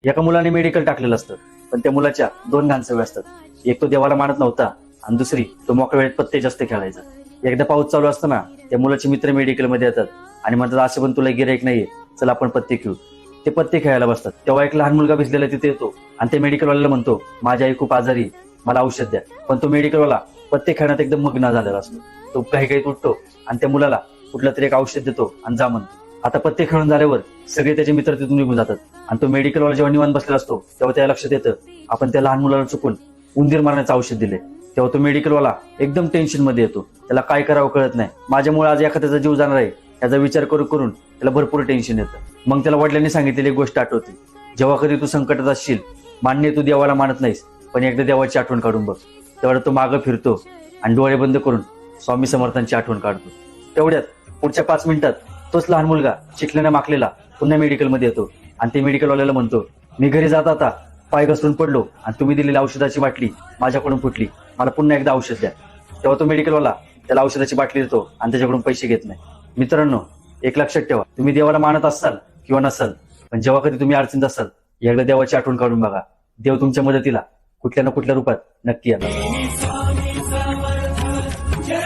एका मुलाने मेडिकल टाकलेलं असतं, पण त्या मुलाच्या दोन घाण सवयी असतात. एक तो देवाला मानत नव्हता आणि दुसरी तो मोकळ्या वेळेत पत्ते जास्त खेळायचा. एकदा पाऊस चालू असताना त्या मुलाचे मित्र मेडिकलमध्ये येतात आणि म्हणतात, असं पण तुला गिऱ्हाईक नाहीये, चल आपण पत्ते खेळू. ते पत्ते खेळायला बसतात. तेव्हा एक लहान मुलगा भिजलेला तिथे येतो आणि ते मेडिकलवाल्याला म्हणतो, माझी आई खूप आजारी, मला औषध द्या. पण तो मेडिकलवाला पत्ते खेळण्यात एकदम मग्न झालेला असतो. तो काही उठतो आणि त्या मुलाला कुठलं तरी एक औषध देतो आणि जा म्हणतो. आता पत्ते खेळून झाल्यावर सगळे त्याचे मित्र तिथून निघून जातात आणि तो मेडिकलवाला जेव्हा निवांत बसलेला असतो तेव्हा त्याला लक्षात येतं, आपण त्या लहान मुलाला चुकून उंदीर मारण्याचं औषध दिले. तेव्हा तो मेडिकलवाला एकदम टेन्शन मध्ये येतो. त्याला काय करावं कळत नाही. माझ्यामुळे आज एखाद्याचा जीव जाणार आहे याचा विचार करून त्याला भरपूर टेन्शन येतं. मग त्याला वडिलांनी सांगितलेली एक गोष्ट आठवते, जेव्हा कधी तू संकटात असशील, मान्य तू देवाला मानत नाहीस, पण एकदा देवाची आठवण काढून बघ. तेवढा तो मागं फिरतो आणि डोळे बंद करून स्वामी समर्थांची आठवण काढतो. तेवढ्यात पुढच्या 5 मिनिटात तोच लहान मुलगा शिकल्याने माखलेला पुन्हा मेडिकलमध्ये येतो आणि ते मेडिकलवाल्याला म्हणतो, मी घरी जात आता पाय घसरून पडलो आणि तुम्ही दिलेली औषधाची बाटली माझ्याकडून फुटली, मला पुन्हा एकदा औषध द्या. तेव्हा तो मेडिकलवाला त्याला औषधाची बाटली देतो आणि त्याच्याकडून पैसे घेत नाही. मित्रांनो, एक लक्षात ठेवा, तुम्ही देवाला मानत असाल किंवा नसाल, पण जेव्हा कधी तुम्ही अडचणीत असाल, एकदा देवाची आठवण काढून बघा. देव तुमच्या मदतीला कुठल्या ना कुठल्या रूपात नक्की येणार.